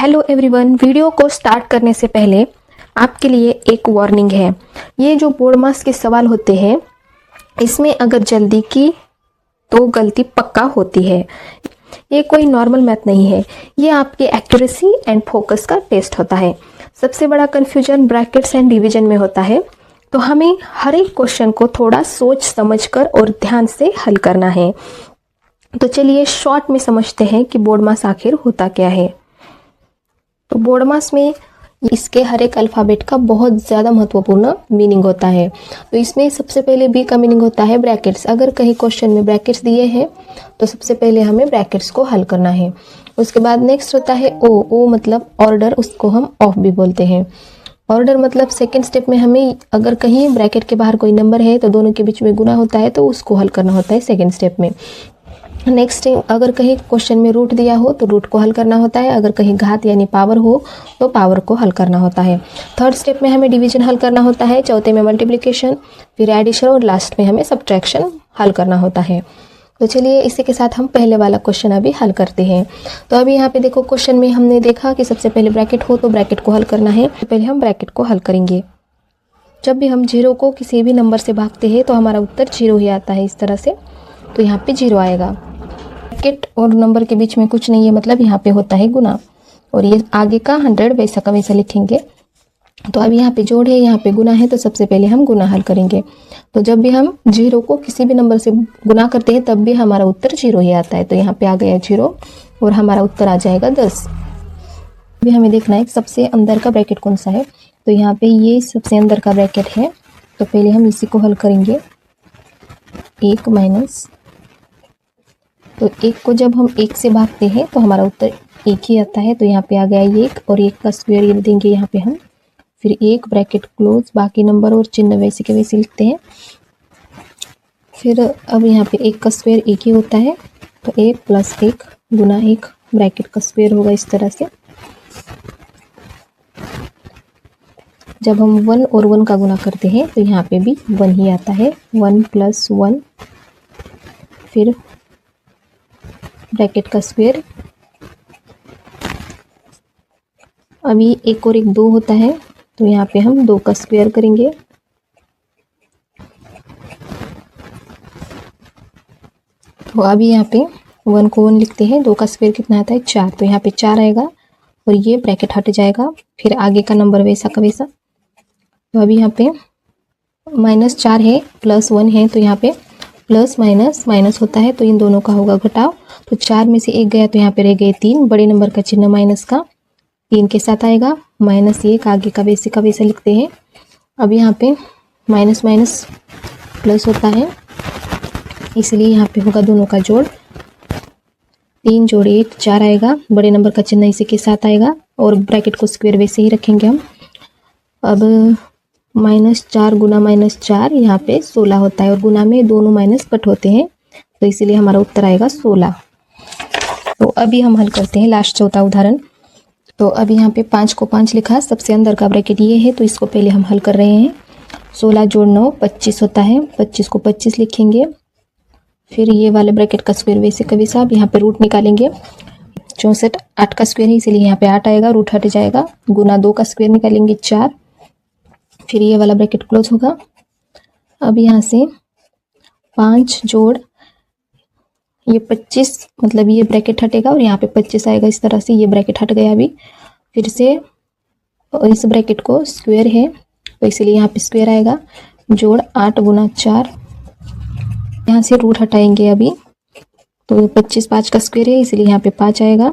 Hello everyone, video को start करने से पहले आपके लिए एक वार्निंग है। ये जो बोर्ड मास के सवाल होते हैं, इसमें अगर जल्दी की तो गलती पक्का होती है। ये कोई नॉर्मल मैथ नहीं है, ये आपके एक्यूरेसी एंड फोकस का टेस्ट होता है। सबसे बड़ा कन्फ्यूजन ब्रैकेट्स एंड डिवीजन में होता है, तो हमें हर एक क्वेश्चन को थोड़ा सोच समझकर और ध्यान से हल करना है। तो चलिए शॉर्ट में समझते हैं कि बोर्ड मास आखिर होता क्या है। तो बोर्ड मास में इसके हर एक अल्फ़ाबेट का बहुत ज़्यादा महत्वपूर्ण मीनिंग होता है। तो इसमें सबसे पहले बी का मीनिंग होता है ब्रैकेट्स। अगर कहीं क्वेश्चन में ब्रैकेट्स दिए हैं तो सबसे पहले हमें ब्रैकेट्स को हल करना है। उसके बाद नेक्स्ट होता है ओ मतलब ऑर्डर, उसको हम ऑफ भी बोलते हैं। ऑर्डर मतलब सेकेंड स्टेप में हमें अगर कहीं ब्रैकेट के बाहर कोई नंबर है तो दोनों के बीच में गुना होता है, तो उसको हल करना होता है सेकेंड स्टेप में। नेक्स्ट अगर कहीं क्वेश्चन में रूट दिया हो तो रूट को हल करना होता है। अगर कहीं घात यानी पावर हो तो पावर को हल करना होता है। थर्ड स्टेप में हमें डिवीजन हल करना होता है, चौथे में मल्टीप्लिकेशन, फिर एडिशन और लास्ट में हमें सब्ट्रैक्शन हल करना होता है। तो चलिए इसी के साथ हम पहले वाला क्वेश्चन अभी हल करते हैं। तो अभी यहाँ पे देखो, क्वेश्चन में हमने देखा कि सबसे पहले ब्रैकेट हो तो ब्रैकेट को हल करना है। तो पहले हम ब्रैकेट को हल करेंगे। जब भी हम जीरो को किसी भी नंबर से भागते हैं तो हमारा उत्तर जीरो ही आता है, इस तरह से। तो यहाँ पे जीरो आएगा। ब्रैकेट और नंबर के बीच में कुछ नहीं है, मतलब यहाँ पे होता है गुना, और ये आगे का 100 वैसा का वैसा लिखेंगे। तो अब यहाँ पे जोड़ है, यहाँ पे गुना है, तो सबसे पहले हम गुना हल करेंगे। तो जब भी हम जीरो को किसी भी नंबर से गुना करते हैं तब भी हमारा उत्तर जीरो ही आता है। तो यहाँ पे आ गया जीरो और हमारा उत्तर आ जाएगा 10। अभी हमें देखना है सबसे अंदर का ब्रैकेट कौन सा है। तो यहाँ पे ये सबसे अंदर का ब्रैकेट है, तो पहले हम इसी को हल करेंगे। 1 माइनस, तो 1 को जब हम 1 से भागते हैं तो हमारा उत्तर 1 ही आता है। तो यहाँ पे आ गया 1 और 1 का स्क्वायर ये देंगे यहाँ पे हम, फिर 1 ब्रैकेट क्लोज, बाकी नंबर और चिन्ह वैसे के वैसे लिखते हैं। फिर अब यहाँ पे 1 का स्क्वायर 1 ही होता है, तो 1 प्लस 1 गुना 1 ब्रैकेट का स्क्वायर होगा इस तरह से। जब हम 1 और 1 का गुना करते हैं तो यहाँ पे भी 1 ही आता है, 1 प्लस 1 फिर ब्रैकेट का स्क्वायर। अभी 1 और 1 2 होता है, तो यहाँ पे हम 2 का स्क्वायर करेंगे। तो अभी यहाँ पे 1 को 1 लिखते हैं, 2 का स्क्वायर कितना आता है 4, तो यहाँ पे 4 आएगा और ये ब्रैकेट हट जाएगा। फिर आगे का नंबर वैसा का वैसा। तो अभी यहाँ पे -4 है, +1 है, तो यहाँ पे प्लस माइनस माइनस होता है, तो इन दोनों का होगा घटाव। तो 4 में से 1 गया तो यहाँ पे रह गए 3, बड़े नंबर का चिन्ह माइनस का 3 के साथ आएगा, -1 आगे का वैसे लिखते हैं। अब यहाँ पे माइनस माइनस प्लस होता है, इसलिए यहाँ पे होगा दोनों का जोड़। 3 जोड़ 1 4 आएगा, बड़े नंबर का चिन्ह इसी के साथ आएगा और ब्रैकेट को स्क्वायर वैसे ही रखेंगे हम। अब -4 गुना -4 यहाँ पे 16 होता है, और गुना में दोनों माइनस कट होते हैं, तो इसीलिए हमारा उत्तर आएगा 16। तो अभी हम हल करते हैं लास्ट चौथा उदाहरण। तो अभी यहाँ पे 5 को 5 लिखा, सबसे अंदर का ब्रैकेट ये है, तो इसको पहले हम हल कर रहे हैं। 16 जोड़ 9 25 होता है, 25 को 25 लिखेंगे। फिर ये वाले ब्रैकेट का स्क्वायर वैसे कभी साहब, यहाँ पे रूट निकालेंगे। 64 8 का स्क्वायर है, इसीलिए यहाँ पे 8 आएगा, रूट हट जाएगा। गुना 2 का स्क्वायर निकालेंगे 4, फिर ये वाला ब्रैकेट क्लोज होगा। अब यहाँ से 5 जोड़ ये 25, मतलब ये ब्रैकेट हटेगा और यहाँ पे 25 आएगा, इस तरह से ये ब्रैकेट हट गया। अभी फिर से इस ब्रैकेट को स्क्वायर है, तो इसलिए यहाँ पे स्क्वायर आएगा, जोड़ 8 गुना 4, यहाँ से रूट हटाएंगे अभी। तो 25 5 का स्क्वायर है, इसलिए यहाँ पे 5 आएगा।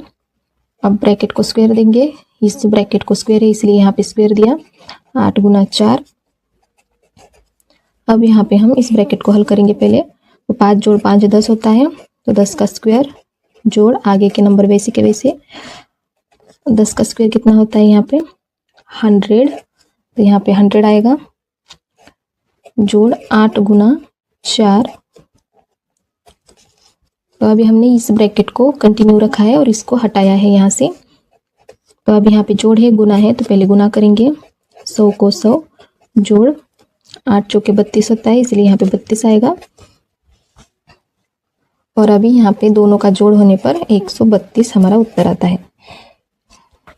अब ब्रैकेट को स्क्वायर देंगे, इस ब्रैकेट को स्क्वायर है इसलिए यहाँ पे स्क्वायर दिया, 8 गुना 4। अब यहाँ पे हम इस ब्रैकेट को हल करेंगे पहले। तो 5 जोड़ 5 10 होता है, तो 10 का स्क्वायर जोड़ आगे के नंबर वैसे के वैसे। 10 का स्क्वायर कितना होता है यहाँ पे 100, तो यहाँ पे 100 आएगा, जोड़ 8 गुना 4। तो अभी हमने इस ब्रैकेट को कंटिन्यू रखा है और इसको हटाया है यहाँ से। तो अब यहाँ पे जोड़ है, गुना है, तो पहले गुना करेंगे। 100 को 100 जोड़ 8 चौके 32 होता है, इसलिए यहाँ पे 32 आएगा। और अभी यहाँ पे दोनों का जोड़ होने पर 132 हमारा उत्तर आता है।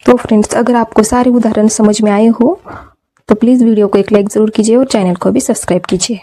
तो फ्रेंड्स, अगर आपको सारे उदाहरण समझ में आए हो तो प्लीज़ वीडियो को एक लाइक ज़रूर कीजिए और चैनल को भी सब्सक्राइब कीजिए।